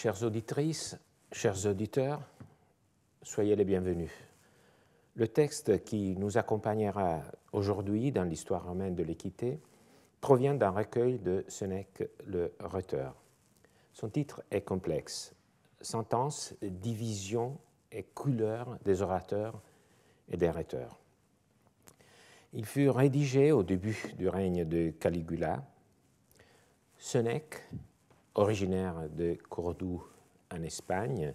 Chères auditrices, chers auditeurs, soyez les bienvenus. Le texte qui nous accompagnera aujourd'hui dans l'histoire romaine de l'équité provient d'un recueil de Sénèque le Rhéteur. Son titre est complexe. Sentence, division et couleur des orateurs et des rhéteurs. Il fut rédigé au début du règne de Caligula. Sénèque, originaire de Cordoue en Espagne,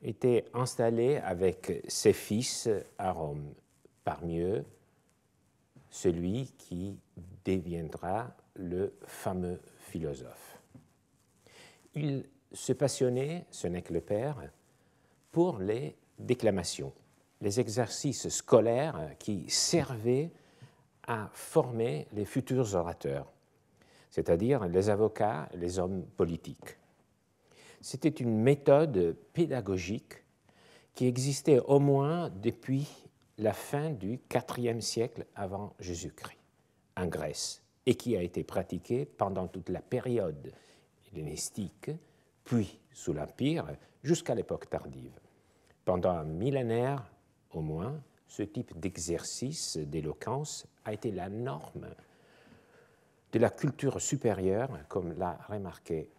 était installé avec ses fils à Rome, parmi eux celui qui deviendra le fameux philosophe. Il se passionnait, Sénèque le père, pour les déclamations, les exercices scolaires qui servaient à former les futurs orateurs, c'est-à-dire les avocats et les hommes politiques. C'était une méthode pédagogique qui existait au moins depuis la fin du IVe siècle avant Jésus-Christ, en Grèce, et qui a été pratiquée pendant toute la période hellénistique, puis sous l'Empire, jusqu'à l'époque tardive. Pendant un millénaire au moins, ce type d'exercice d'éloquence a été la norme de la culture supérieure, comme l'a remarqué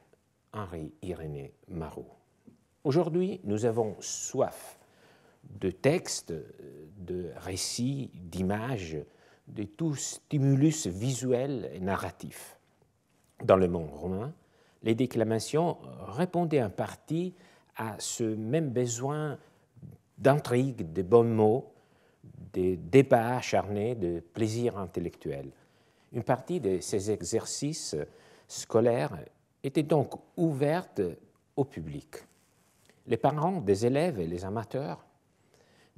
Henri-Irénée Marot. Aujourd'hui, nous avons soif de textes, de récits, d'images, de tout stimulus visuel et narratif. Dans le monde romain, les déclamations répondaient en partie à ce même besoin d'intrigue, de bons mots, de débats acharnés, de plaisir intellectuel. Une partie de ces exercices scolaires était donc ouverte au public. Les parents des élèves et les amateurs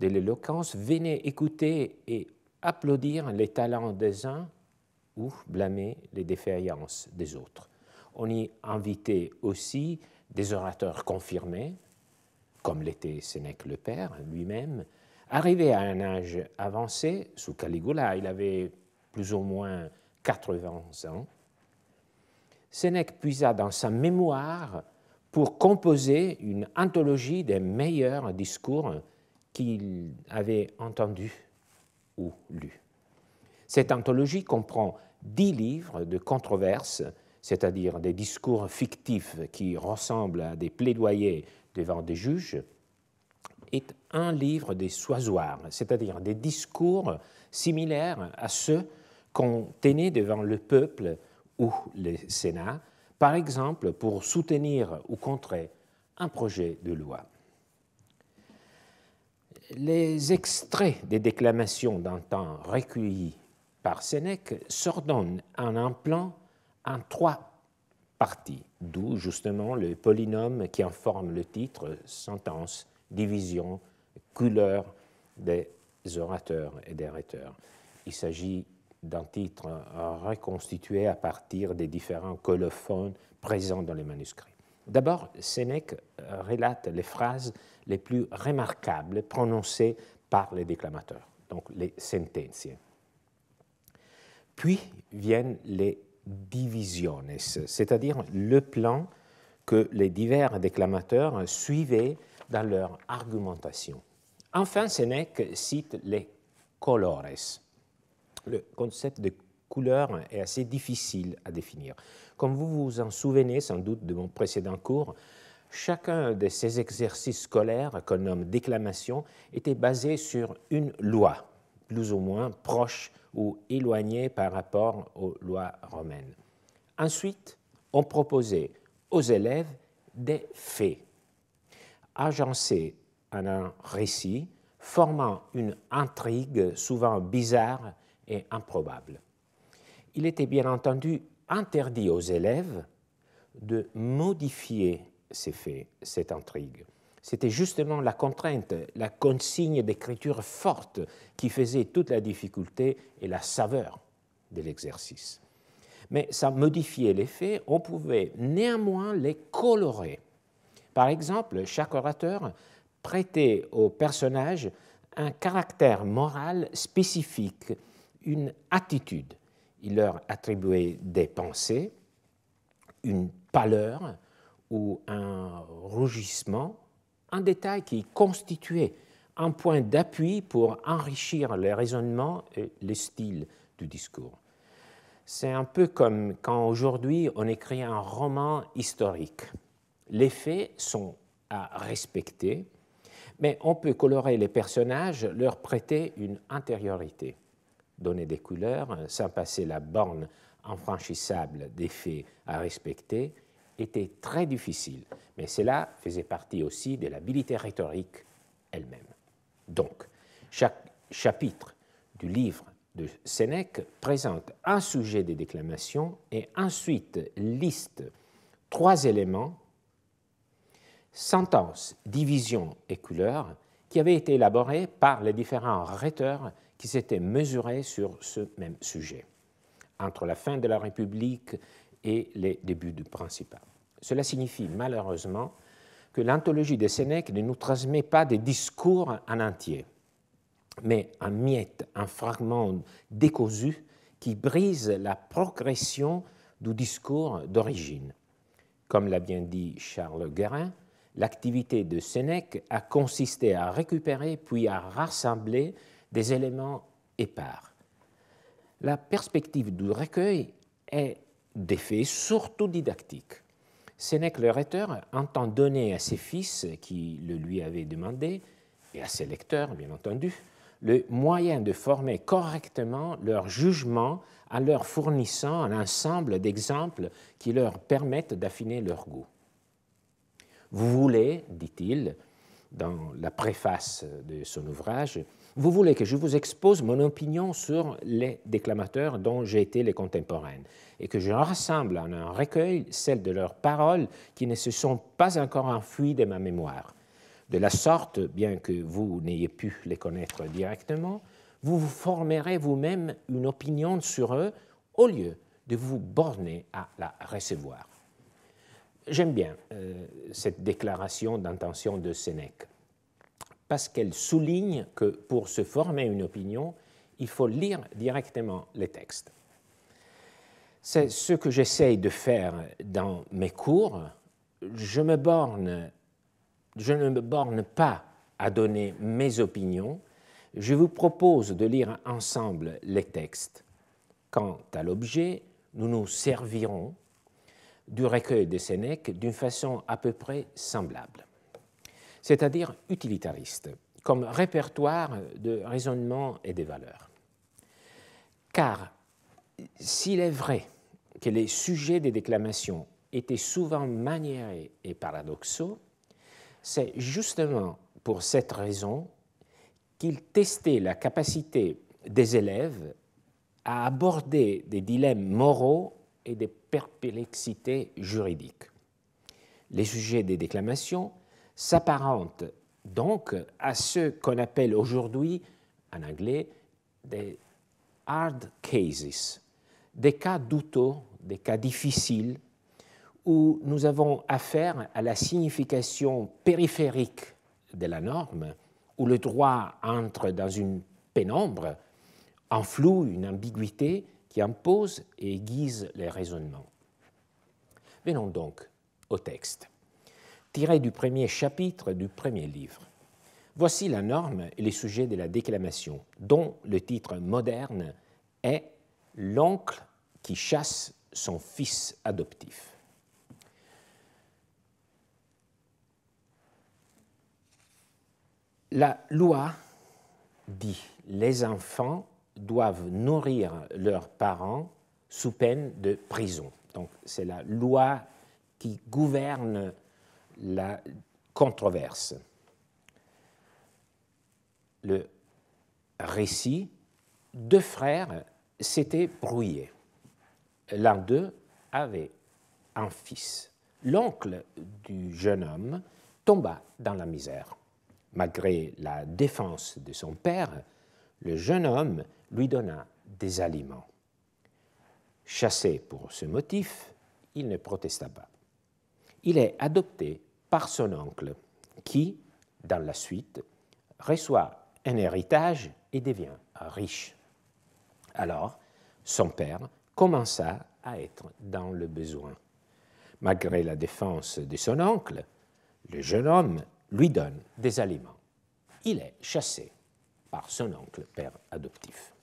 de l'éloquence venaient écouter et applaudir les talents des uns ou blâmer les défaillances des autres. On y invitait aussi des orateurs confirmés, comme l'était Sénèque le père lui-même, arrivé à un âge avancé, sous Caligula, il avait plus ou moins 80 ans. Sénèque puisa dans sa mémoire pour composer une anthologie des meilleurs discours qu'il avait entendus ou lus. Cette anthologie comprend 10 livres de controverses, c'est-à-dire des discours fictifs qui ressemblent à des plaidoyers devant des juges, et un livre des soisoirs, c'est-à-dire des discours similaires à ceux qu'on tenait devant le peuple ou le Sénat, par exemple pour soutenir ou contrer un projet de loi. Les extraits des déclamations d'un temps recueillis par Sénèque s'ordonnent en un plan en 3 parties, d'où justement le polynôme qui en forme le titre, sentence, division, couleur des orateurs et des rhéteurs. Il s'agit d'un titre reconstitué à partir des différents colophons présents dans les manuscrits. D'abord, Sénèque relate les phrases les plus remarquables prononcées par les déclamateurs, donc les sententiae. Puis viennent les divisiones, c'est-à-dire le plan que les divers déclamateurs suivaient dans leur argumentation. Enfin, Sénèque cite les colores. Le concept de couleur est assez difficile à définir. Comme vous vous en souvenez sans doute de mon précédent cours, chacun de ces exercices scolaires qu'on nomme déclamation était basé sur une loi, plus ou moins proche ou éloignée par rapport aux lois romaines. Ensuite, on proposait aux élèves des faits, agencés en un récit, formant une intrigue souvent bizarre et improbable. Il était bien entendu interdit aux élèves de modifier ces faits, cette intrigue. C'était justement la contrainte, la consigne d'écriture forte qui faisait toute la difficulté et la saveur de l'exercice. Mais sans modifier les faits, on pouvait néanmoins les colorer. Par exemple, chaque orateur prêtait aux personnages un caractère moral spécifique, une attitude. Il leur attribuait des pensées, une pâleur ou un rougissement, un détail qui constituait un point d'appui pour enrichir les raisonnements et le style du discours. C'est un peu comme quand aujourd'hui on écrit un roman historique. Les faits sont à respecter, mais on peut colorer les personnages, leur prêter une intériorité, donner des couleurs sans passer la borne infranchissable des faits à respecter était très difficile, mais cela faisait partie aussi de l'habileté rhétorique elle-même. Donc, chaque chapitre du livre de Sénèque présente un sujet de déclamation et ensuite liste 3 éléments, sentence, division et couleur, qui avaient été élaborés par les différents rhéteurs qui s'étaient mesurés sur ce même sujet, entre la fin de la République et les débuts du Principat. Cela signifie malheureusement que l'anthologie de Sénèque ne nous transmet pas des discours en entier, mais un miette, un fragment décousu qui brise la progression du discours d'origine. Comme l'a bien dit Charles Guérin, l'activité de Sénèque a consisté à récupérer puis à rassembler des éléments épars. La perspective du recueil est d'effet surtout didactique. Sénèque le rhéteur entend donner à ses fils, qui le lui avaient demandé, et à ses lecteurs, bien entendu, le moyen de former correctement leur jugement en leur fournissant un ensemble d'exemples qui leur permettent d'affiner leur goût. Vous voulez, dit-il dans la préface de son ouvrage, vous voulez que je vous expose mon opinion sur les déclamateurs dont j'ai été les contemporains et que je rassemble en un recueil celles de leurs paroles qui ne se sont pas encore enfuies de ma mémoire. De la sorte, bien que vous n'ayez pu les connaître directement, vous vous formerez vous-même une opinion sur eux au lieu de vous borner à la recevoir. J'aime bien cette déclaration d'intention de Sénèque, parce qu'elle souligne que pour se former une opinion, il faut lire directement les textes. C'est ce que j'essaye de faire dans mes cours. Je ne me borne pas à donner mes opinions, je vous propose de lire ensemble les textes. Quant à l'objet, nous nous servirons du recueil de Sénèque d'une façon à peu près semblable, c'est-à-dire utilitariste, comme répertoire de raisonnement et de valeurs. Car s'il est vrai que les sujets des déclamations étaient souvent maniérés et paradoxaux, c'est justement pour cette raison qu'il testait la capacité des élèves à aborder des dilemmes moraux et des perplexités juridiques. Les sujets des déclamations s'apparentent donc à ce qu'on appelle aujourd'hui, en anglais, des hard cases, des cas douteux, des cas difficiles, où nous avons affaire à la signification périphérique de la norme, où le droit entre dans une pénombre, un flou, une ambiguïté qui impose et aiguise les raisonnements. Venons donc au texte, tiré du premier chapitre du premier livre. Voici la norme et les sujets de la déclamation, dont le titre moderne est « L'oncle qui chasse son fils adoptif ». La loi dit « Les enfants doivent nourrir leurs parents sous peine de prison ». Donc, c'est la loi qui gouverne la controverse. Le récit, 2 frères s'étaient brouillés. L'un d'eux avait un fils. L'oncle du jeune homme tomba dans la misère. Malgré la défense de son père, le jeune homme lui donna des aliments. Chassé pour ce motif, il ne protesta pas. Il est adopté par son oncle, qui, dans la suite, reçoit un héritage et devient riche. Alors, son père commença à être dans le besoin. Malgré la défense de son oncle, le jeune homme lui donne des aliments. Il est chassé par son oncle, père adoptif.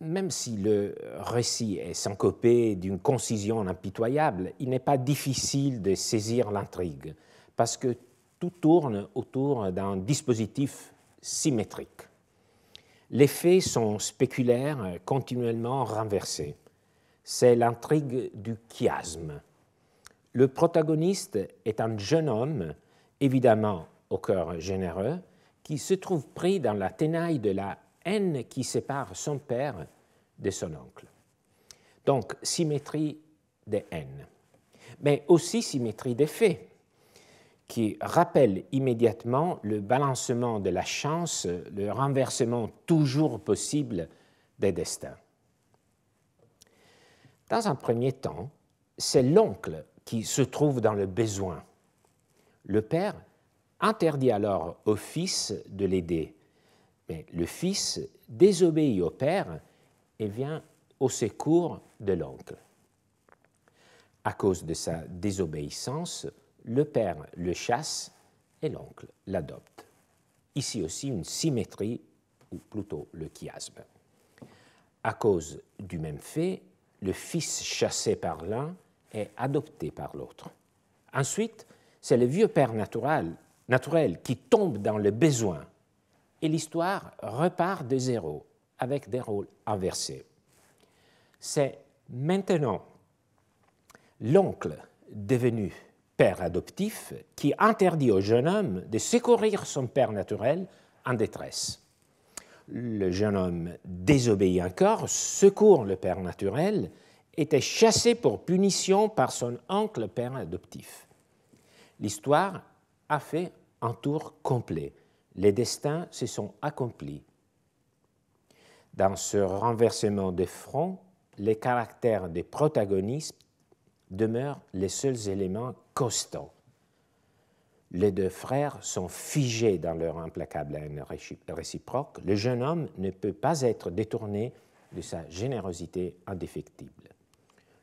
Même si le récit est syncopé d'une concision impitoyable, il n'est pas difficile de saisir l'intrigue, parce que tout tourne autour d'un dispositif symétrique. Les faits sont spéculaires, continuellement renversés. C'est l'intrigue du chiasme. Le protagoniste est un jeune homme, évidemment au cœur généreux, qui se trouve pris dans la tenaille de la haine qui sépare son père de son oncle. Donc, symétrie des haines, mais aussi symétrie des faits, qui rappelle immédiatement le balancement de la chance, le renversement toujours possible des destins. Dans un premier temps, c'est l'oncle qui se trouve dans le besoin. Le père interdit alors au fils de l'aider, mais le fils désobéit au père et vient au secours de l'oncle. À cause de sa désobéissance, le père le chasse et l'oncle l'adopte. Ici aussi une symétrie, ou plutôt le chiasme. À cause du même fait, le fils chassé par l'un est adopté par l'autre. Ensuite, c'est le vieux père naturel qui tombe dans le besoin et l'histoire repart de zéro avec des rôles inversés. C'est maintenant l'oncle devenu père adoptif qui interdit au jeune homme de secourir son père naturel en détresse. Le jeune homme désobéit encore, secourt le père naturel, était chassé pour punition par son oncle père adoptif. L'histoire a fait un tour complet. Les destins se sont accomplis. Dans ce renversement de front, les caractères des protagonistes demeurent les seuls éléments constants. Les deux frères sont figés dans leur implacable haine réciproque. Le jeune homme ne peut pas être détourné de sa générosité indéfectible.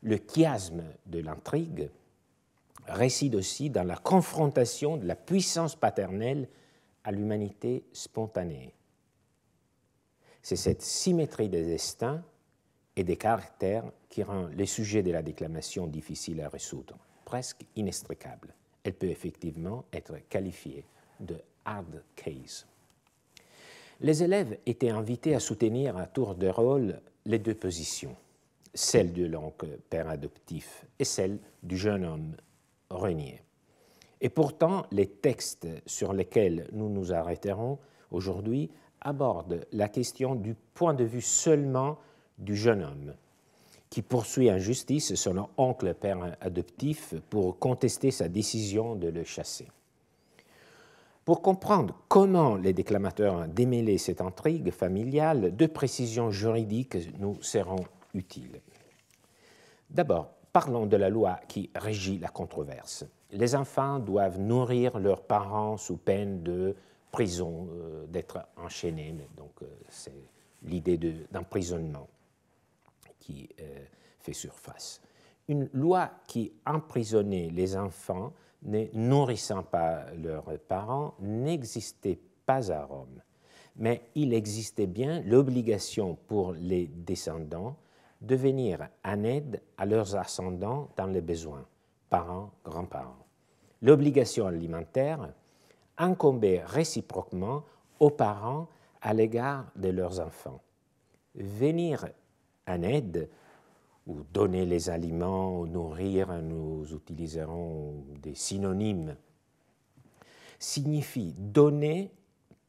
Le chiasme de l'intrigue réside aussi dans la confrontation de la puissance paternelle à l'humanité spontanée. C'est cette symétrie des destins et des caractères qui rend les sujets de la déclamation difficiles à résoudre, presque inextricables. Elle peut effectivement être qualifiée de hard case. Les élèves étaient invités à soutenir à tour de rôle les deux positions, celle de l'oncle père adoptif et celle du jeune homme renié. Et pourtant, les textes sur lesquels nous nous arrêterons aujourd'hui abordent la question du point de vue seulement du jeune homme, qui poursuit en justice son oncle père adoptif pour contester sa décision de le chasser. Pour comprendre comment les déclamateurs ont démêlé cette intrigue familiale, deux précisions juridiques nous seront utiles. D'abord, parlons de la loi qui régit la controverse. Les enfants doivent nourrir leurs parents sous peine de prison, d'être enchaînés. Donc, c'est l'idée d'emprisonnement qui fait surface. Une loi qui emprisonnait les enfants ne nourrissant pas leurs parents n'existait pas à Rome, mais il existait bien l'obligation pour les descendants de venir en aide à leurs ascendants dans les besoins, parents, grands-parents. L'obligation alimentaire incombait réciproquement aux parents à l'égard de leurs enfants. Venir en aide ou donner les aliments, ou nourrir, nous utiliserons des synonymes, signifie donner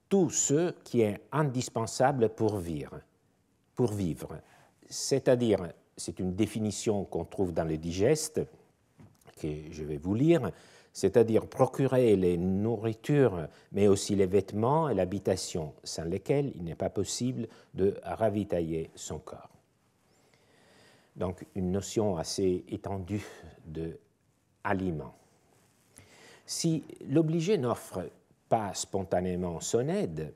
tout ce qui est indispensable pour vivre. C'est-à-dire, c'est une définition qu'on trouve dans le digeste, que je vais vous lire, c'est-à-dire procurer les nourritures, mais aussi les vêtements et l'habitation, sans lesquels il n'est pas possible de ravitailler son corps. Donc une notion assez étendue d'aliments. Si l'obligé n'offre pas spontanément son aide,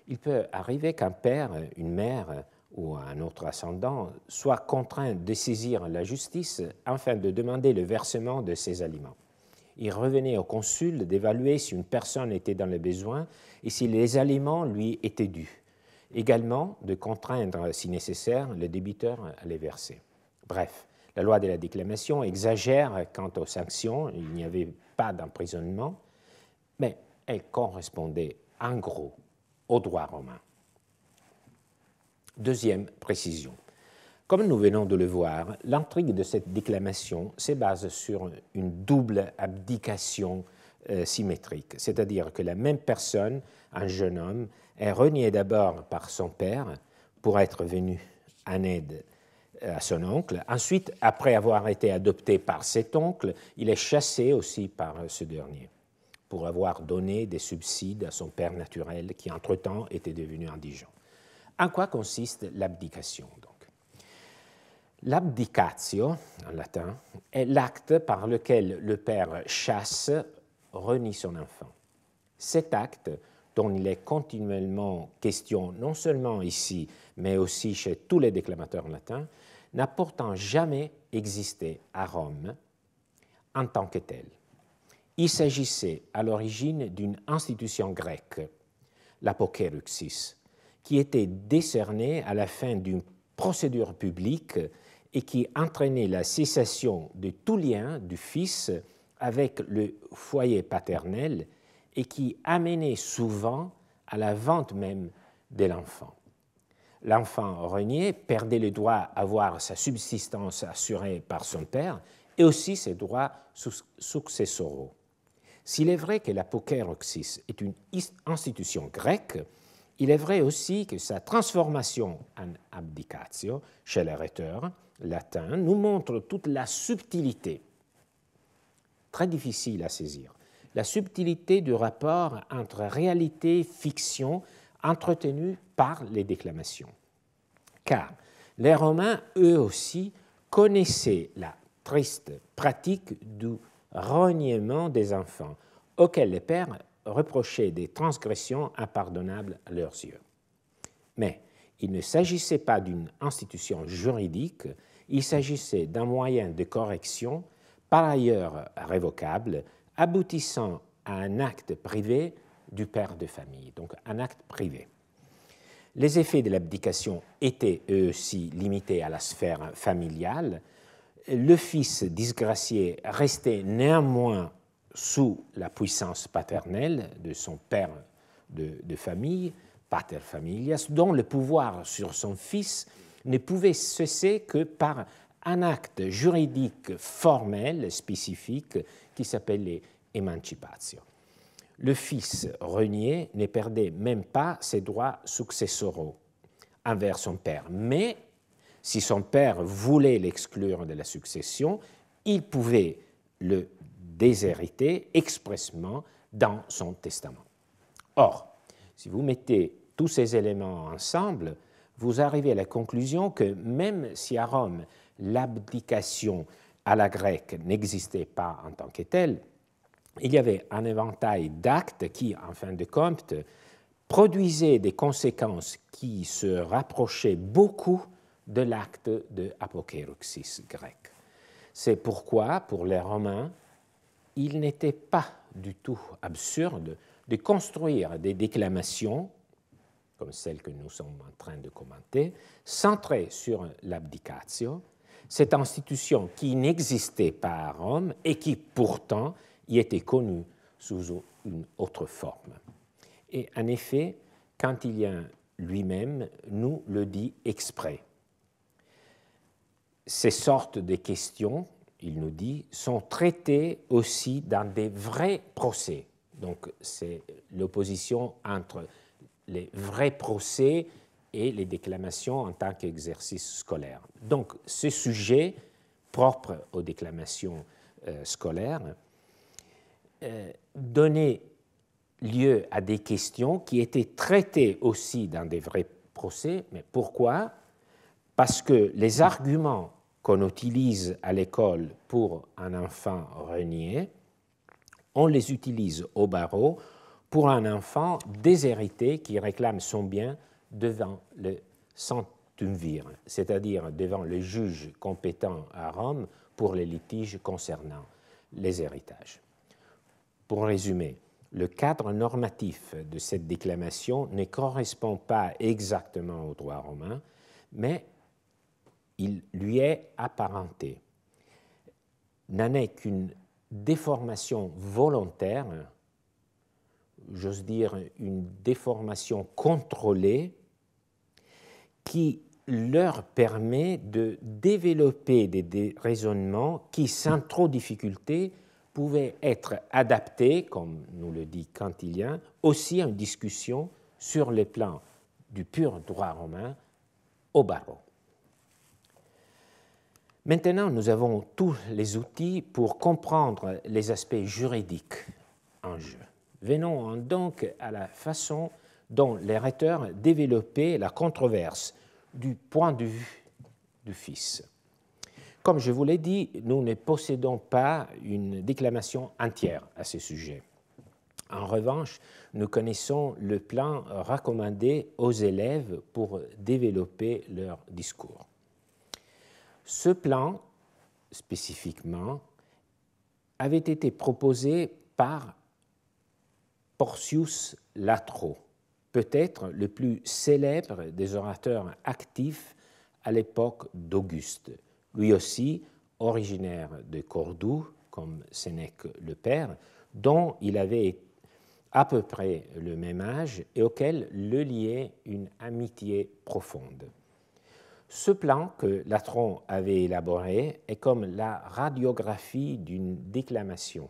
il peut arriver qu'un père, une mère, ou un autre ascendant soit contraint de saisir la justice afin de demander le versement de ses aliments. Il revenait au consul d'évaluer si une personne était dans le besoin et si les aliments lui étaient dus. Également, de contraindre, si nécessaire, le débiteur à les verser. Bref, la loi de la déclamation exagère quant aux sanctions. Il n'y avait pas d'emprisonnement, mais elle correspondait en gros au droit romain. Deuxième précision. Comme nous venons de le voir, l'intrigue de cette déclamation se base sur une double abdication symétrique, c'est-à-dire que la même personne, un jeune homme, est renié d'abord par son père pour être venu en aide à son oncle. Ensuite, après avoir été adopté par cet oncle, il est chassé aussi par ce dernier pour avoir donné des subsides à son père naturel qui, entre-temps, était devenu indigent. En quoi consiste l'abdication, donc? L'abdicatio, en latin, est l'acte par lequel le père chasse, renie son enfant. Cet acte, dont il est continuellement question non seulement ici, mais aussi chez tous les déclamateurs latins, n'a pourtant jamais existé à Rome en tant que tel. Il s'agissait à l'origine d'une institution grecque, l'apokéruxis, qui était décernée à la fin d'une procédure publique et qui entraînait la cessation de tout lien du fils avec le foyer paternel et qui amenait souvent à la vente même de l'enfant. L'enfant renié perdait le droit à voir sa subsistance assurée par son père et aussi ses droits successoraux. S'il est vrai que l'apokéruxis est une institution grecque, il est vrai aussi que sa transformation en abdicatio chez les rhéteurs latins nous montre toute la subtilité, très difficile à saisir, la subtilité du rapport entre réalité et fiction entretenue par les déclamations. Car les Romains, eux aussi, connaissaient la triste pratique du reniement des enfants, auxquels les pères reprochaient des transgressions impardonnables à leurs yeux. Mais il ne s'agissait pas d'une institution juridique, il s'agissait d'un moyen de correction, par ailleurs révocable, aboutissant à un acte privé du père de famille, donc un acte privé. Les effets de l'abdication étaient eux aussi limités à la sphère familiale. Le fils disgracié restait néanmoins sous la puissance paternelle de son père de famille, pater familias, dont le pouvoir sur son fils ne pouvait cesser que par un acte juridique formel spécifique qui s'appelait émancipatio. Le fils renié ne perdait même pas ses droits successoraux envers son père, mais si son père voulait l'exclure de la succession, il pouvait le déshériter expressément dans son testament. Or, si vous mettez tous ces éléments ensemble, vous arrivez à la conclusion que même si à Rome l'abdication à la grecque n'existait pas en tant que telle, il y avait un éventail d'actes qui, en fin de compte, produisaient des conséquences qui se rapprochaient beaucoup de l'acte de apokéruxis grec. C'est pourquoi, pour les Romains, il n'était pas du tout absurde de construire des déclamations, comme celle que nous sommes en train de commenter, centrées sur l'abdicatio, cette institution qui n'existait pas à Rome et qui pourtant y était connue sous une autre forme. Et en effet, Quintilien lui-même nous le dit exprès. Ces sortes de questions, il nous dit, sont traitées aussi dans des vrais procès. Donc c'est l'opposition entre les vrais procès et les déclamations en tant qu'exercice scolaire. Donc ce sujet propre aux déclamations scolaires donnait lieu à des questions qui étaient traitées aussi dans des vrais procès. Mais pourquoi? Parce que les arguments qu'on utilise à l'école pour un enfant renié, on les utilise au barreau pour un enfant déshérité qui réclame son bien devant le tumvir, c'est-à-dire devant le juge compétent à Rome pour les litiges concernant les héritages. Pour résumer, le cadre normatif de cette déclamation ne correspond pas exactement au droit romain, mais il lui est apparenté. N'en est qu'une déformation volontaire, j'ose dire une déformation contrôlée, qui leur permet de développer des raisonnements qui, sans trop de difficulté, pouvaient être adaptés, comme nous le dit Quintilien, aussi à une discussion sur le plan du pur droit romain au barreau. Maintenant, nous avons tous les outils pour comprendre les aspects juridiques en jeu. Venons donc à la façon dont les rhéteurs développaient la controverse du point de vue du Fils. Comme je vous l'ai dit, nous ne possédons pas une déclamation entière à ce sujet. En revanche, nous connaissons le plan recommandé aux élèves pour développer leur discours. Ce plan, spécifiquement, avait été proposé par Porcius Latro, peut-être le plus célèbre des orateurs actifs à l'époque d'Auguste, lui aussi originaire de Cordoue, comme Sénèque le père, dont il avait à peu près le même âge et auquel le liait une amitié profonde. Ce plan que Latron avait élaboré est comme la radiographie d'une déclamation,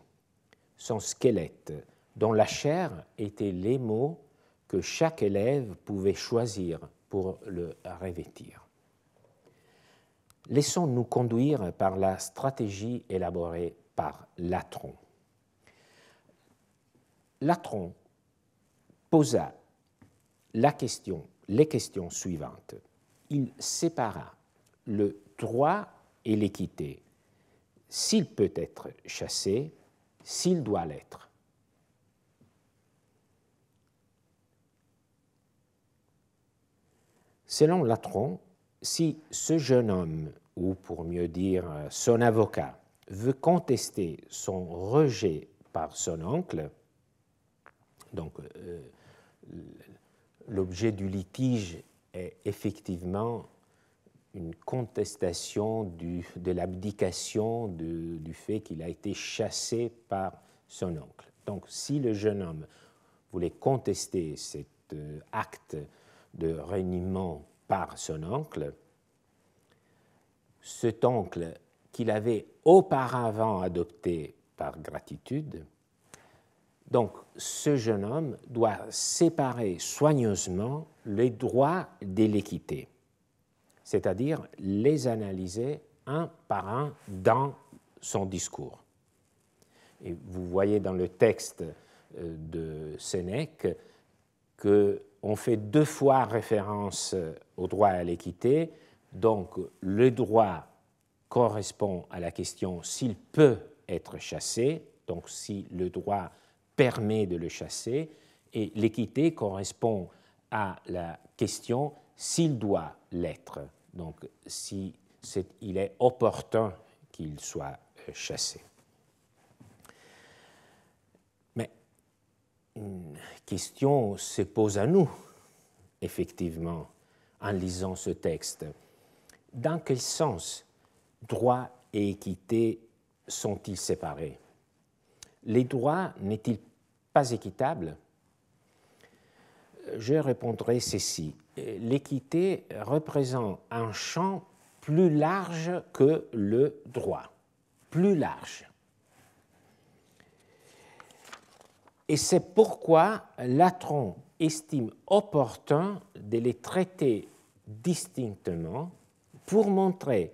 son squelette, dont la chair était les mots que chaque élève pouvait choisir pour le revêtir. Laissons-nous conduire par la stratégie élaborée par Latron. Latron posa les questions suivantes. Il sépara le droit et l'équité, s'il peut être chassé, s'il doit l'être. Selon Latron, si ce jeune homme, ou pour mieux dire son avocat, veut contester son rejet par son oncle, donc l'objet du litige est effectivement une contestation de l'abdication du fait qu'il a été chassé par son oncle. Donc si le jeune homme voulait contester cet acte de reniement par son oncle, cet oncle qu'il avait auparavant adopté par gratitude, donc ce jeune homme doit séparer soigneusement les droits de l'équité, c'est-à-dire les analyser un par un dans son discours. Et vous voyez dans le texte de Sénèque qu'on fait deux fois référence au droit à l'équité, donc le droit correspond à la question s'il peut être chassé, donc si le droit permet de le chasser, et l'équité correspond à la question s'il doit l'être, donc si il est opportun qu'il soit chassé. Mais une question se pose à nous, effectivement, en lisant ce texte. Dans quel sens droit et équité sont-ils séparés? Les droits n'est-il pas équitable? Je répondrai ceci. L'équité représente un champ plus large que le droit, plus large. Et c'est pourquoi Latron estime opportun de les traiter distinctement pour montrer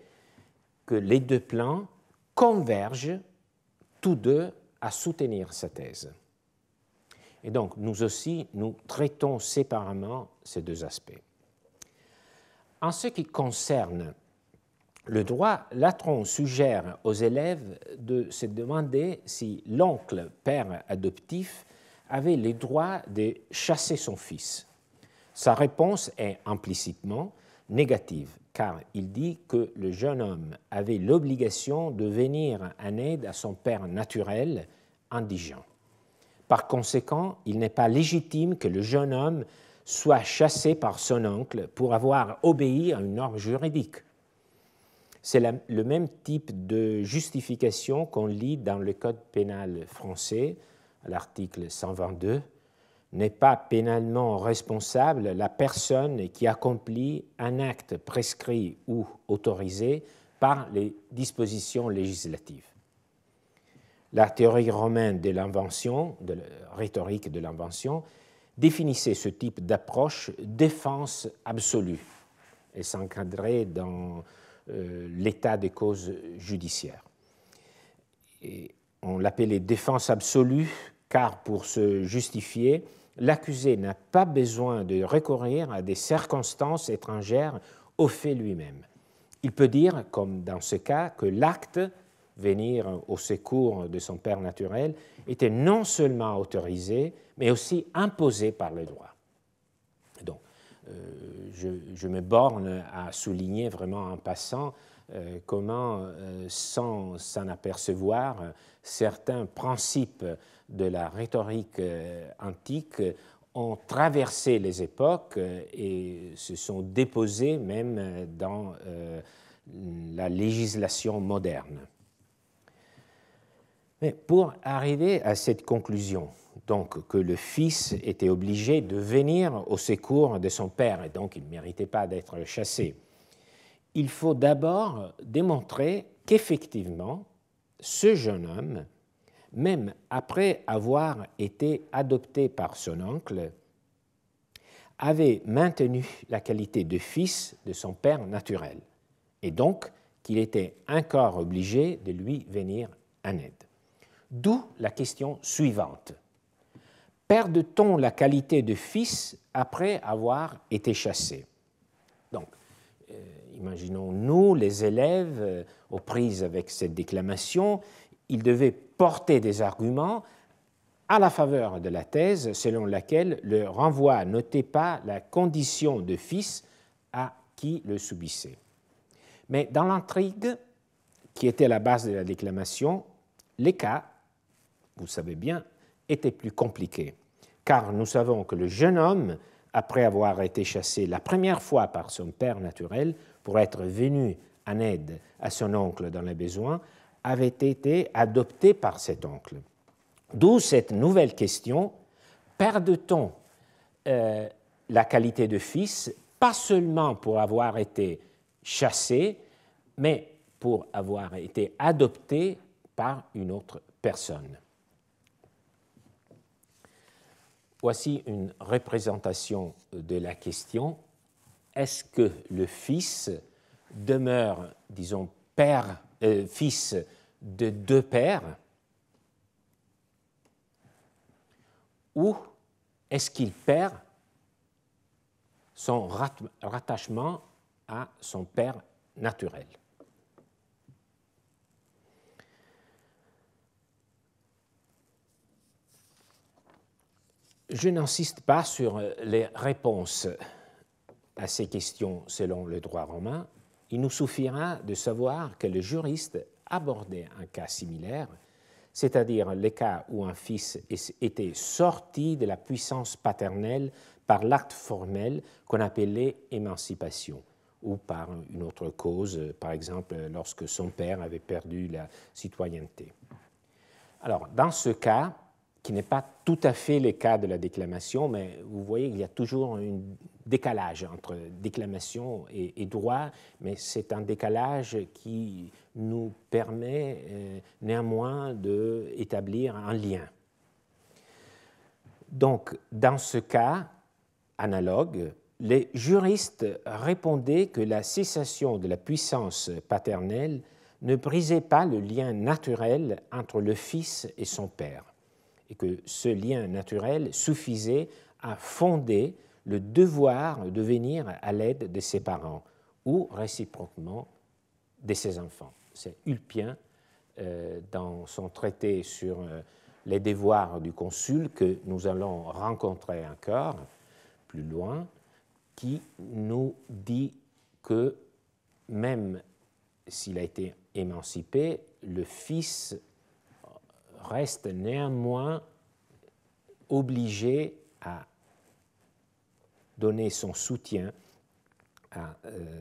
que les deux plans convergent tous deux à soutenir sa thèse. Et donc, nous aussi, nous traitons séparément ces deux aspects. En ce qui concerne le droit, Latron suggère aux élèves de se demander si l'oncle, père adoptif, avait le droit de chasser son fils. Sa réponse est implicitement négative, car il dit que le jeune homme avait l'obligation de venir en aide à son père naturel indigent. Par conséquent, il n'est pas légitime que le jeune homme soit chassé par son oncle pour avoir obéi à une norme juridique. C'est le même type de justification qu'on lit dans le Code pénal français, à l'article 122. N'est pas pénalement responsable la personne qui accomplit un acte prescrit ou autorisé par les dispositions législatives. La théorie romaine de l'invention, de la rhétorique de l'invention, définissait ce type d'approche défense absolue et s'encadrait dans l'état des causes judiciaires. Et on l'appelait défense absolue car pour se justifier, l'accusé n'a pas besoin de recourir à des circonstances étrangères au fait lui-même. Il peut dire, comme dans ce cas, que l'acte, venir au secours de son père naturel, était non seulement autorisé, mais aussi imposé par le droit. Donc, je me borne à souligner vraiment en passant comment, sans s'en apercevoir, certains principes de la rhétorique antique ont traversé les époques et se sont déposés même dans la législation moderne. Mais pour arriver à cette conclusion, donc que le fils était obligé de venir au secours de son père et donc il ne méritait pas d'être chassé, il faut d'abord démontrer qu'effectivement, ce jeune homme, même après avoir été adopté par son oncle, avait maintenu la qualité de fils de son père naturel, et donc qu'il était encore obligé de lui venir en aide. D'où la question suivante. Perd-on la qualité de fils après avoir été chassé? Donc, imaginons, nous, les élèves, aux prises avec cette déclamation, ils devaient porter des arguments à la faveur de la thèse selon laquelle le renvoi n'ôtait pas la condition de fils à qui le subissait. Mais dans l'intrigue qui était la base de la déclamation, les cas, vous savez bien, étaient plus compliqués, car nous savons que le jeune homme, après avoir été chassé la première fois par son père naturel pour être venu en aide à son oncle dans les besoins, avait été adopté par cet oncle. D'où cette nouvelle question, perd-on la qualité de fils, pas seulement pour avoir été chassé, mais pour avoir été adopté par une autre personne? Voici une représentation de la question. Est-ce que le fils demeure, disons, fils de deux pères, ou est-ce qu'il perd son rattachement à son père naturel? Je n'insiste pas sur les réponses à ces questions selon le droit romain. Il nous suffira de savoir que le juriste abordait un cas similaire, c'est-à-dire les cas où un fils était sorti de la puissance paternelle par l'acte formel qu'on appelait émancipation, ou par une autre cause, par exemple lorsque son père avait perdu la citoyenneté. Alors, dans ce cas, qui n'est pas tout à fait le cas de la déclamation, mais vous voyez qu'il y a toujours un décalage entre déclamation et droit, mais c'est un décalage qui nous permet néanmoins d'établir un lien. Donc, dans ce cas analogue, les juristes répondaient que la cessation de la puissance paternelle ne brisait pas le lien naturel entre le fils et son père, et que ce lien naturel suffisait à fonder le devoir de venir à l'aide de ses parents ou réciproquement de ses enfants. C'est Ulpien, dans son traité sur les devoirs du consul, que nous allons rencontrer encore plus loin, qui nous dit que même s'il a été émancipé, le fils reste néanmoins obligé à donner son soutien à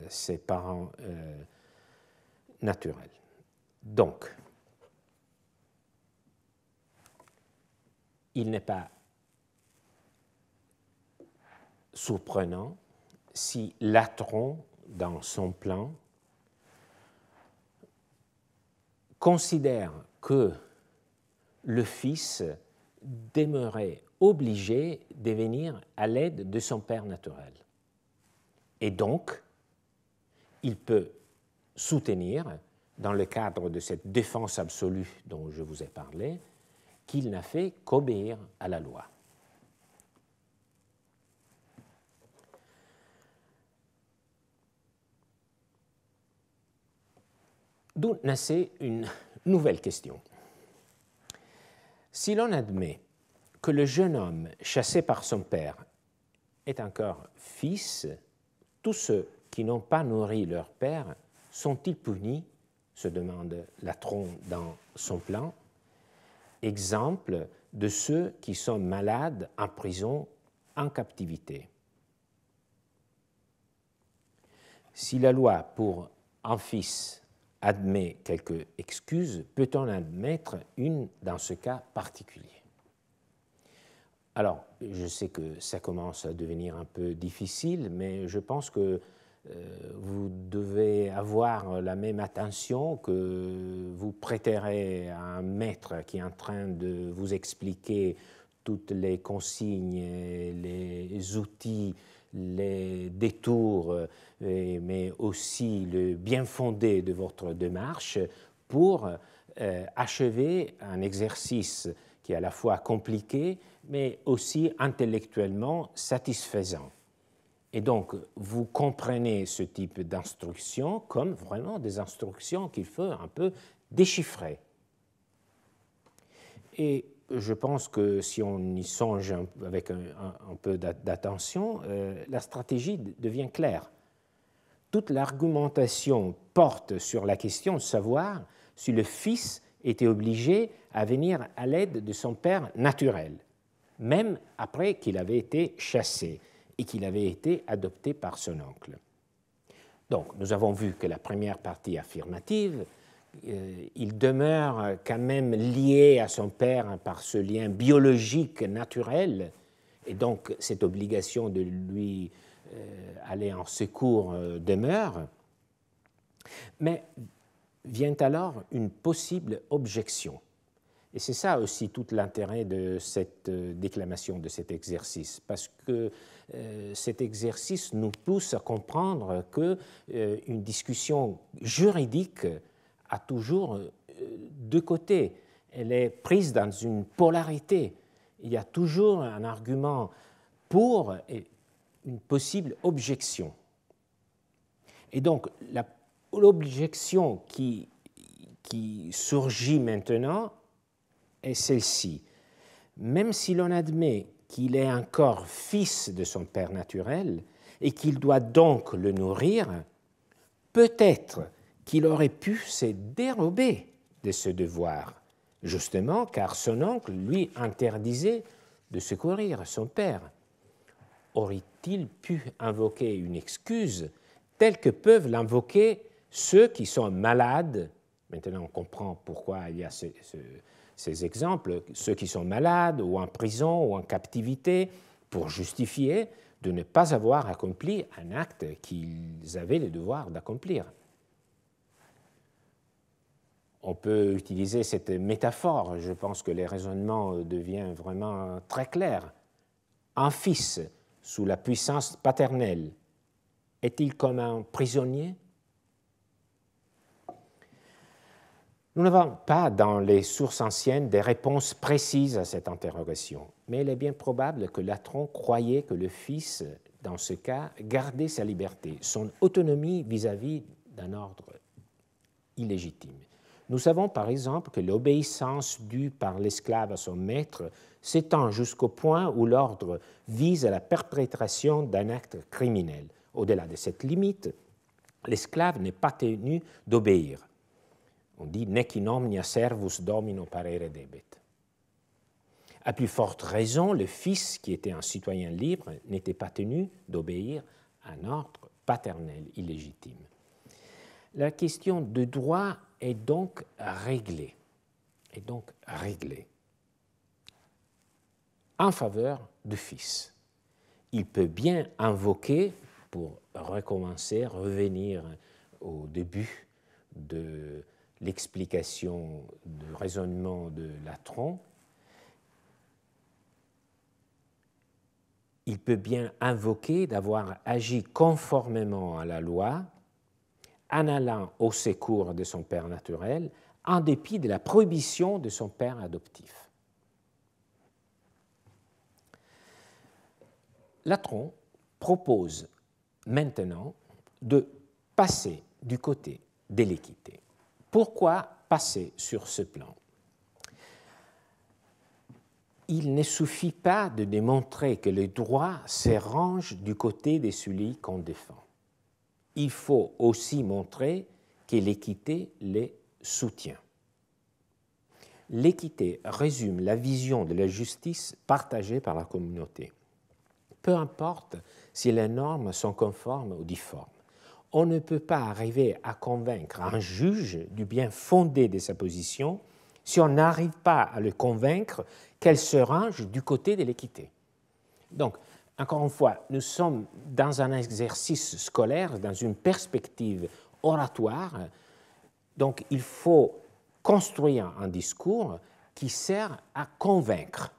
ses parents naturels. Donc, il n'est pas surprenant si Latron, dans son plan, considère que le fils demeurait obligé de venir à l'aide de son père naturel. Et donc, il peut soutenir, dans le cadre de cette défense absolue dont je vous ai parlé, qu'il n'a fait qu'obéir à la loi. D'où naissait une nouvelle question. Si l'on admet que le jeune homme chassé par son père est encore fils, tous ceux qui n'ont pas nourri leur père sont-ils punis, se demande Latron dans son plan. Exemple de ceux qui sont malades en prison, en captivité. Si la loi pour un fils admet quelques excuses, peut-on admettre une dans ce cas particulier? Alors, je sais que ça commence à devenir un peu difficile, mais je pense que vous devez avoir la même attention que vous prêterez à un maître qui est en train de vous expliquer toutes les consignes, les outils, les détours, mais aussi le bien fondé de votre démarche pour achever un exercice qui est à la fois compliqué, mais aussi intellectuellement satisfaisant. Et donc, vous comprenez ce type d'instructions comme vraiment des instructions qu'il faut un peu déchiffrer. Et je pense que si on y songe avec un peu d'attention, la stratégie devient claire. Toute l'argumentation porte sur la question de savoir si le fils était obligé à venir à l'aide de son père naturel, même après qu'il avait été chassé et qu'il avait été adopté par son oncle. Donc, nous avons vu que la première partie affirmative, il demeure quand même lié à son père par ce lien biologique naturel, et donc cette obligation de lui aller en secours demeure. Mais vient alors une possible objection. Et c'est ça aussi tout l'intérêt de cette déclamation, de cet exercice, parce que cet exercice nous pousse à comprendre qu'une discussion juridique a toujours deux côtés. Elle est prise dans une polarité. Il y a toujours un argument pour et une possible objection. Et donc, l'objection qui surgit maintenant est celle-ci. Même si l'on admet qu'il est encore fils de son père naturel et qu'il doit donc le nourrir, peut-être qu'il aurait pu se dérober de ce devoir, justement car son oncle lui interdisait de secourir son père. Aurait-il pu invoquer une excuse telle que peuvent l'invoquer ceux qui sont malades? Maintenant, on comprend pourquoi il y a ces exemples, ceux qui sont malades ou en prison ou en captivité, pour justifier de ne pas avoir accompli un acte qu'ils avaient le devoir d'accomplir. On peut utiliser cette métaphore, je pense que le raisonnement devient vraiment très clair. Un fils sous la puissance paternelle est-il comme un prisonnier? Nous n'avons pas dans les sources anciennes des réponses précises à cette interrogation, mais il est bien probable que Latron croyait que le fils, dans ce cas, gardait sa liberté, son autonomie vis-à-vis d'un ordre illégitime. Nous savons par exemple que l'obéissance due par l'esclave à son maître s'étend jusqu'au point où l'ordre vise à la perpétration d'un acte criminel. Au-delà de cette limite, l'esclave n'est pas tenu d'obéir. On dit « nec in omnia servus domino parere debet ». À plus forte raison, le fils, qui était un citoyen libre, n'était pas tenu d'obéir à un ordre paternel illégitime. La question de droit est donc réglée en faveur du fils. Il peut bien invoquer, pour recommencer, revenir au début de l'explication du raisonnement de Latron, il peut bien invoquer d'avoir agi conformément à la loi, en allant au secours de son père naturel, en dépit de la prohibition de son père adoptif. Latron propose maintenant de passer du côté de l'équité. Pourquoi passer sur ce plan? Il ne suffit pas de démontrer que le droit se range du côté de celui qu'on défend. Il faut aussi montrer que l'équité les soutient. L'équité résume la vision de la justice partagée par la communauté. Peu importe si les normes sont conformes ou difformes, on ne peut pas arriver à convaincre un juge du bien fondé de sa position si on n'arrive pas à le convaincre qu'elle se range du côté de l'équité. Donc, encore une fois, nous sommes dans un exercice scolaire, dans une perspective oratoire, donc il faut construire un discours qui sert à convaincre.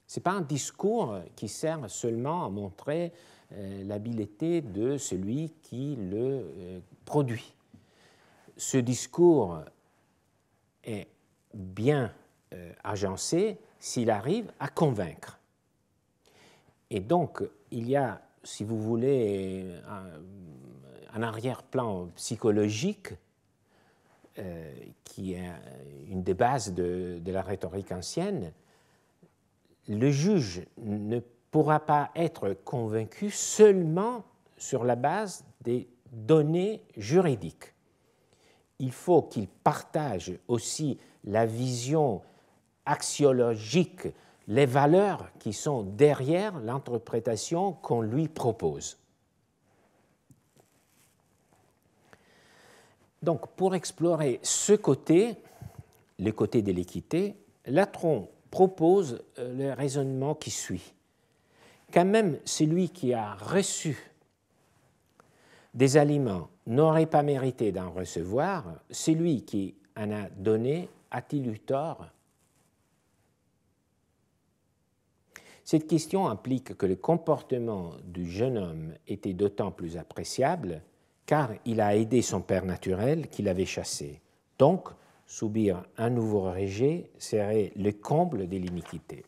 Ce n'est pas un discours qui sert seulement à montrer l'habileté de celui qui le produit. Ce discours est bien agencé s'il arrive à convaincre. Et donc, il y a, si vous voulez, un arrière-plan psychologique qui est une des bases de la rhétorique ancienne. Le juge ne pourra pas être convaincu seulement sur la base des données juridiques. Il faut qu'il partage aussi la vision axiologique, les valeurs qui sont derrière l'interprétation qu'on lui propose. Donc, pour explorer ce côté, le côté de l'équité, Latron propose le raisonnement qui suit. Quand même celui qui a reçu des aliments n'aurait pas mérité d'en recevoir, celui qui en a donné a-t-il eu tort? Cette question implique que le comportement du jeune homme était d'autant plus appréciable car il a aidé son père naturel qui l'avait chassé. Donc, subir un nouveau rejet serait le comble de l'iniquité.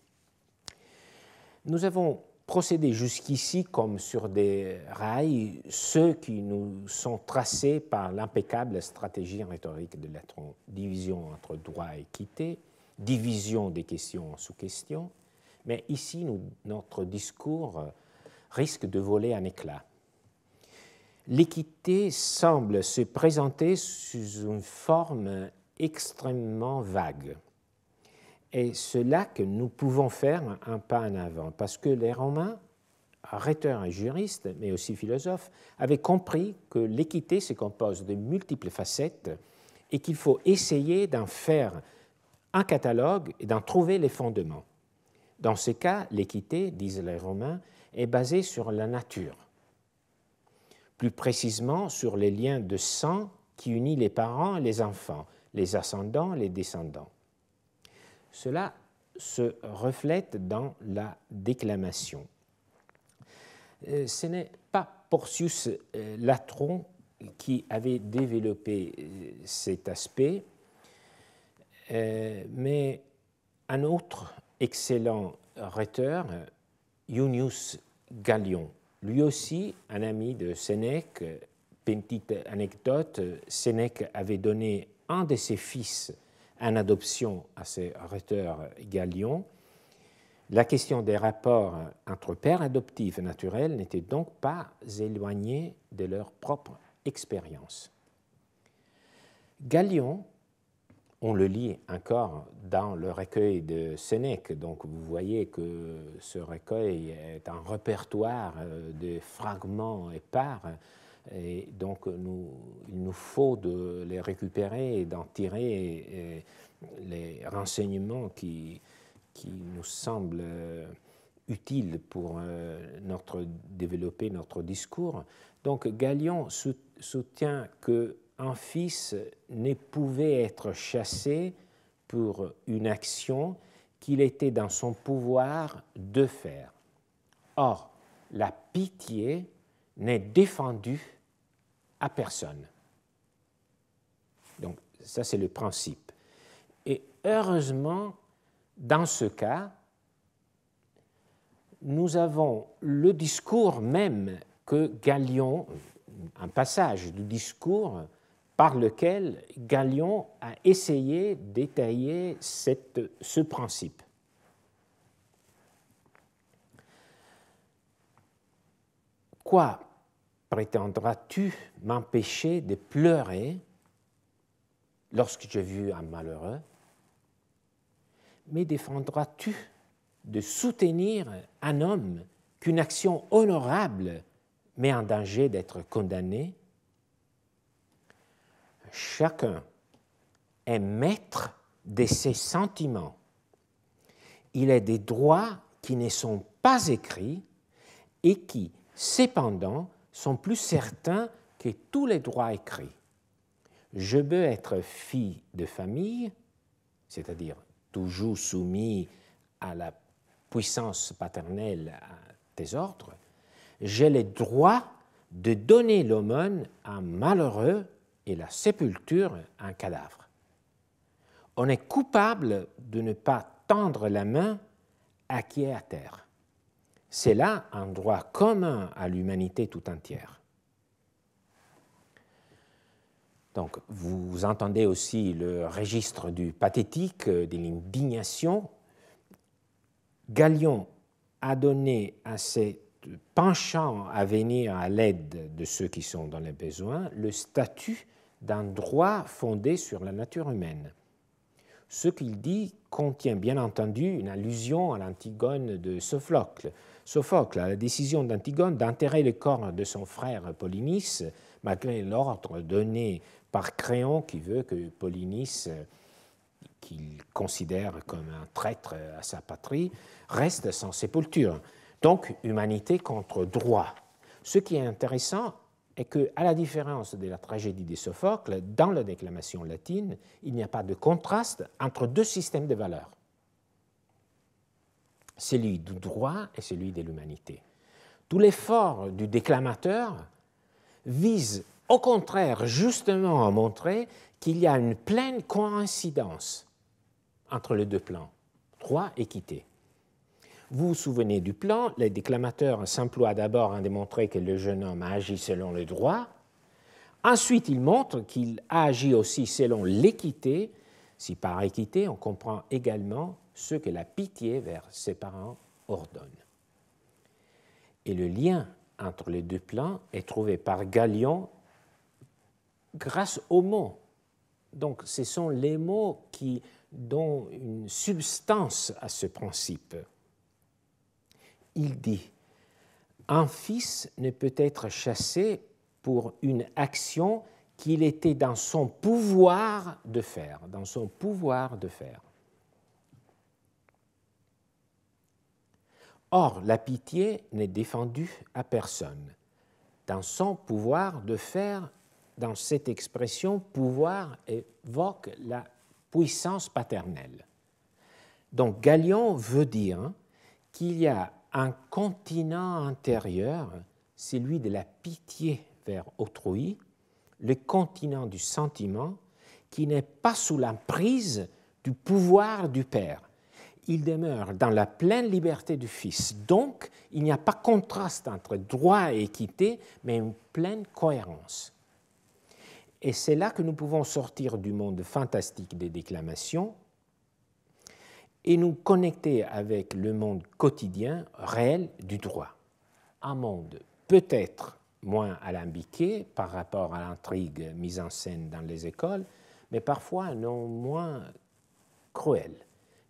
Nous avons procédé jusqu'ici comme sur des rails, ceux qui nous sont tracés par l'impeccable stratégie rhétorique de Latron. Division entre droit et équité, division des questions en sous-questions, mais ici, notre discours risque de voler en éclats. L'équité semble se présenter sous une forme extrêmement vague. Et c'est là que nous pouvons faire un pas en avant, parce que les Romains, rhéteurs et juristes, mais aussi philosophes, avaient compris que l'équité se compose de multiples facettes et qu'il faut essayer d'en faire un catalogue et d'en trouver les fondements. Dans ce cas, l'équité, disent les Romains, est basée sur la nature, plus précisément sur les liens de sang qui unissent les parents et les enfants, les ascendants et les descendants. Cela se reflète dans la déclamation. Ce n'est pas Porcius Latron qui avait développé cet aspect, mais un autre excellent rhéteur, Iunius Gallion, lui aussi un ami de Sénèque. Petite anecdote, Sénèque avait donné un de ses fils en adoption à ce rhéteur Gallion. La question des rapports entre pères adoptifs et naturels n'était donc pas éloignée de leur propre expérience. Galion, on le lit encore dans le recueil de Sénèque, donc vous voyez que ce recueil est un répertoire de fragments épars, et donc il nous faut de les récupérer et d'en tirer les renseignements qui nous semblent utiles pour développer notre discours. Donc Galion soutient qu'un fils ne pouvait être chassé pour une action qu'il était dans son pouvoir de faire. Or, la pitié n'est défendue à personne. Donc, ça, c'est le principe. Et heureusement, dans ce cas, nous avons le discours même que Galion, un passage du discours par lequel Galion a essayé d'étayer ce principe. Quoi prétendras-tu m'empêcher de pleurer lorsque j'ai vu un malheureux? Mais défendras-tu de soutenir un homme qu'une action honorable met en danger d'être condamné? Chacun est maître de ses sentiments. Il a des droits qui ne sont pas écrits et qui, cependant, sont plus certains que tous les droits écrits. Je veux être fille de famille, c'est-à-dire toujours soumis à la puissance paternelle, à tes ordres. J'ai le droit de donner l'aumône à un malheureux et la sépulture à un cadavre. On est coupable de ne pas tendre la main à qui est à terre. C'est là un droit commun à l'humanité tout entière. Donc, vous entendez aussi le registre du pathétique, de l'indignation. Galion a donné à ces penchants à venir à l'aide de ceux qui sont dans les besoins le statut d'un droit fondé sur la nature humaine. Ce qu'il dit contient bien entendu une allusion à l'Antigone de Sophocle. Sophocle, à la décision d'Antigone d'enterrer le corps de son frère Polynice, malgré l'ordre donné par Créon qui veut que Polynice, qu'il considère comme un traître à sa patrie, reste sans sépulture. Donc, humanité contre droit. Ce qui est intéressant est qu'à la différence de la tragédie de Sophocle, dans la déclamation latine, il n'y a pas de contraste entre deux systèmes de valeurs, celui du droit et celui de l'humanité. Tout l'effort du déclamateur vise au contraire justement à montrer qu'il y a une pleine coïncidence entre les deux plans, droit et équité. Vous vous souvenez du plan, le déclamateur s'emploie d'abord à démontrer que le jeune homme a agi selon le droit, ensuite il montre qu'il a agi aussi selon l'équité, si par équité on comprend également ce que la pitié vers ses parents ordonne. Et le lien entre les deux plans est trouvé par Galion grâce aux mots. Donc ce sont les mots qui donnent une substance à ce principe. Il dit « Un fils ne peut être chassé pour une action qu'il était dans son pouvoir de faire. » Dans son pouvoir de faire. Or, la pitié n'est défendue à personne. Dans son pouvoir de faire, dans cette expression, pouvoir évoque la puissance paternelle. Donc, Galion veut dire qu'il y a un continent intérieur, celui de la pitié vers autrui, le continent du sentiment, qui n'est pas sous l'emprise du pouvoir du Père. Il demeure dans la pleine liberté du Fils. Donc, il n'y a pas contraste entre droit et équité, mais une pleine cohérence. Et c'est là que nous pouvons sortir du monde fantastique des déclamations et nous connecter avec le monde quotidien, réel du droit. Un monde peut-être moins alambiqués par rapport à l'intrigue mise en scène dans les écoles, mais parfois non moins cruels.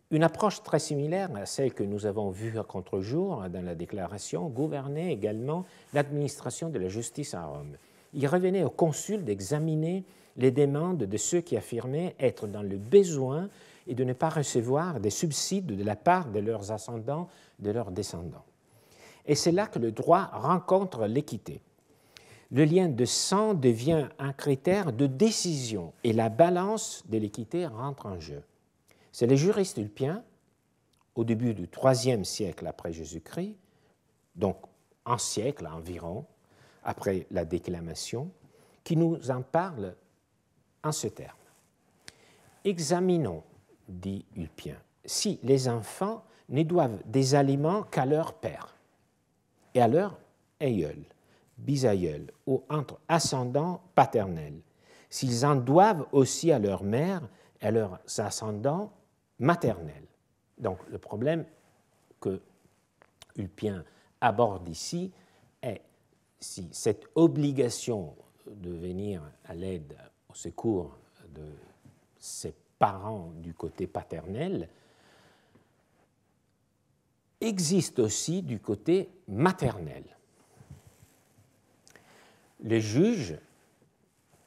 Une approche très similaire à celle que nous avons vue à contre-jour dans la Déclaration gouvernait également l'administration de la justice à Rome. Il revenait au consul d'examiner les demandes de ceux qui affirmaient être dans le besoin et de ne pas recevoir des subsides de la part de leurs ascendants, de leurs descendants. Et c'est là que le droit rencontre l'équité. Le lien de sang devient un critère de décision et la balance de l'équité rentre en jeu. C'est les juristes ulpiens, au début du IIIe siècle après Jésus-Christ, donc un siècle environ après la déclamation, qui nous en parlent en ce terme. Examinons, dit Ulpien, si les enfants ne doivent des aliments qu'à leur père et à leur aïeul, bisaïeul ou entre ascendants paternels, s'ils en doivent aussi à leur mère et à leurs ascendants maternels. Donc le problème que Ulpien aborde ici est si cette obligation de venir à l'aide, au secours de ses parents du côté paternel existe aussi du côté maternel. Les juges,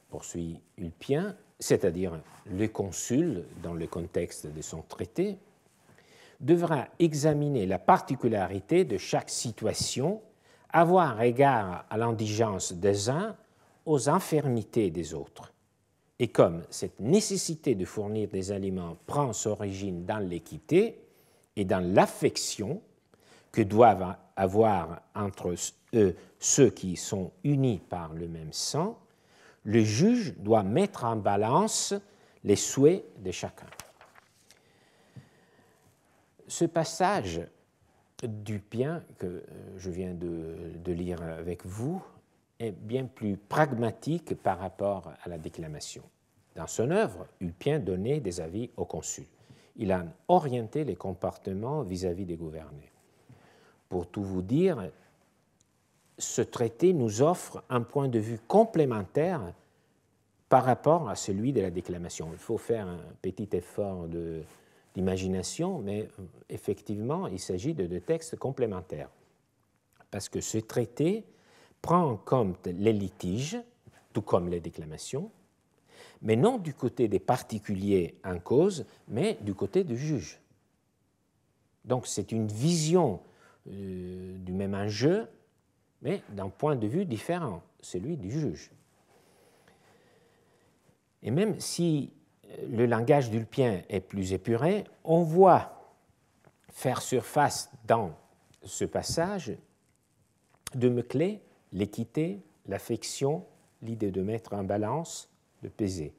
poursuit Ulpien, c'est-à-dire le consul dans le contexte de son traité, devra examiner la particularité de chaque situation, avoir égard à l'indigence des uns, aux infirmités des autres. Et comme cette nécessité de fournir des aliments prend son origine dans l'équité et dans l'affection que doivent avoir entre eux ceux qui sont unis par le même sang, le juge doit mettre en balance les souhaits de chacun. Ce passage d'Ulpien que je viens de lire avec vous est bien plus pragmatique par rapport à la déclamation. Dans son œuvre, Ulpien donnait des avis au consul. Il a orienté les comportements vis-à-vis des gouvernés. Pour tout vous dire, ce traité nous offre un point de vue complémentaire par rapport à celui de la déclamation. Il faut faire un petit effort d'imagination, mais effectivement, il s'agit de deux textes complémentaires. Parce que ce traité prend en compte les litiges, tout comme les déclamations, mais non du côté des particuliers en cause, mais du côté du juge. Donc c'est une vision du même enjeu, mais d'un point de vue différent, celui du juge. Et même si le langage d'Ulpien est plus épuré, on voit faire surface dans ce passage deux mots-clés, l'équité, l'affection, l'idée de mettre en balance, de peser.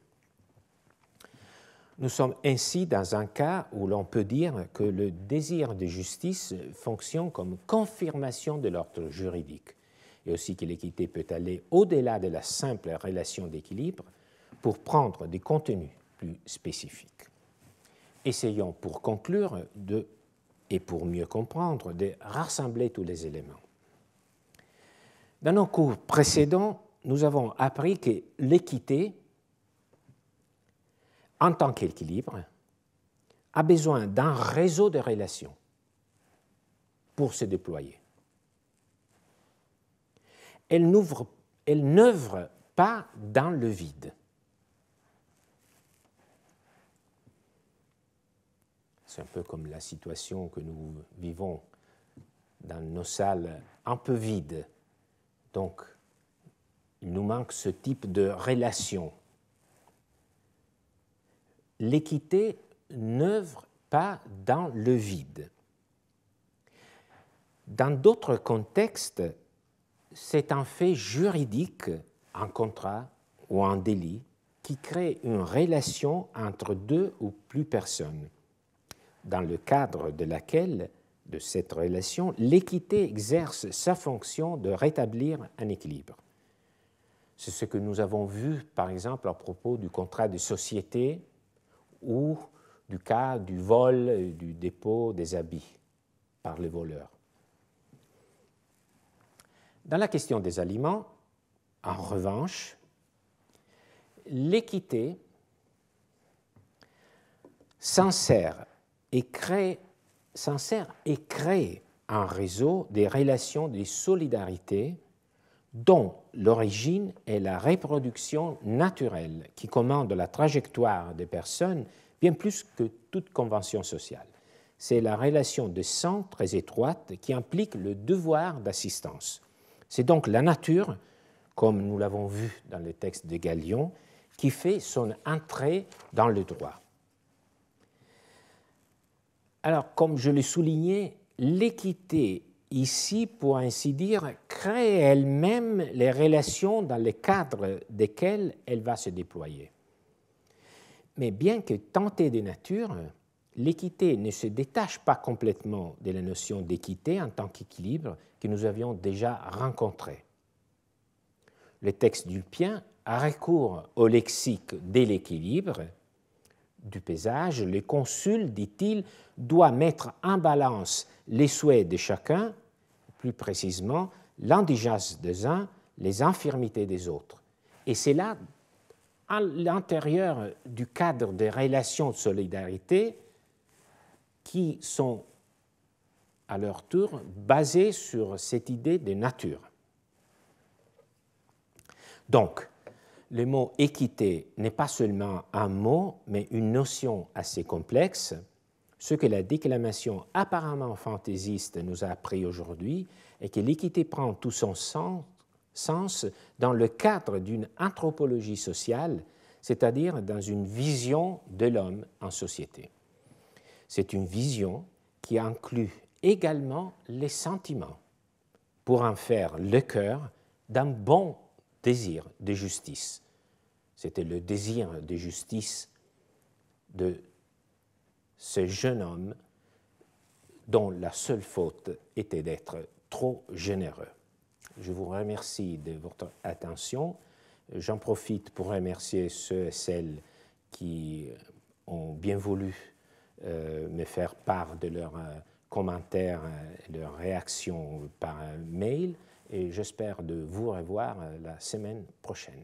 Nous sommes ainsi dans un cas où l'on peut dire que le désir de justice fonctionne comme confirmation de l'ordre juridique, et aussi que l'équité peut aller au-delà de la simple relation d'équilibre pour prendre des contenus plus spécifiques. Essayons pour conclure et pour mieux comprendre de rassembler tous les éléments. Dans nos cours précédents, nous avons appris que l'équité, en tant qu'équilibre, a besoin d'un réseau de relations pour se déployer. Elle n'œuvre pas dans le vide. C'est un peu comme la situation que nous vivons dans nos salles un peu vides. Donc, il nous manque ce type de relation. L'équité n'œuvre pas dans le vide. Dans d'autres contextes, c'est un fait juridique, un contrat ou un délit, qui crée une relation entre deux ou plus personnes, dans le cadre de cette relation, l'équité exerce sa fonction de rétablir un équilibre. C'est ce que nous avons vu, par exemple, à propos du contrat de société ou du cas du vol et du dépôt des habits par les voleurs. Dans la question des aliments, en revanche, l'équité s'insère et crée un réseau des relations de solidarité dont l'origine est la reproduction naturelle qui commande la trajectoire des personnes bien plus que toute convention sociale. C'est la relation de sang très étroite qui implique le devoir d'assistance. C'est donc la nature, comme nous l'avons vu dans le texte de Galion, qui fait son entrée dans le droit. Alors, comme je l'ai souligné, l'équité ici, pour ainsi dire, crée elle-même les relations dans le cadre desquelles elle va se déployer. Mais bien que tentée de nature, l'équité ne se détache pas complètement de la notion d'équité en tant qu'équilibre que nous avions déjà rencontré. Le texte d'Ulpien a recours au lexique de l'équilibre du paysage. Le consul, dit-il, doit mettre en balance les souhaits de chacun, plus précisément l'indigence des uns, les infirmités des autres. Et c'est là, à l'intérieur du cadre des relations de solidarité, qui sont à leur tour basées sur cette idée de nature. Donc, le mot équité n'est pas seulement un mot, mais une notion assez complexe. Ce que la déclamation apparemment fantaisiste nous a appris aujourd'hui est que l'équité prend tout son sens dans le cadre d'une anthropologie sociale, c'est-à-dire dans une vision de l'homme en société. C'est une vision qui inclut également les sentiments pour en faire le cœur d'un bon désir de justice. C'était le désir de justice de ce jeune homme dont la seule faute était d'être trop généreux. Je vous remercie de votre attention. J'en profite pour remercier ceux et celles qui ont bien voulu me faire part de leurs commentaires, leurs réactions par mail, et j'espère de vous revoir la semaine prochaine.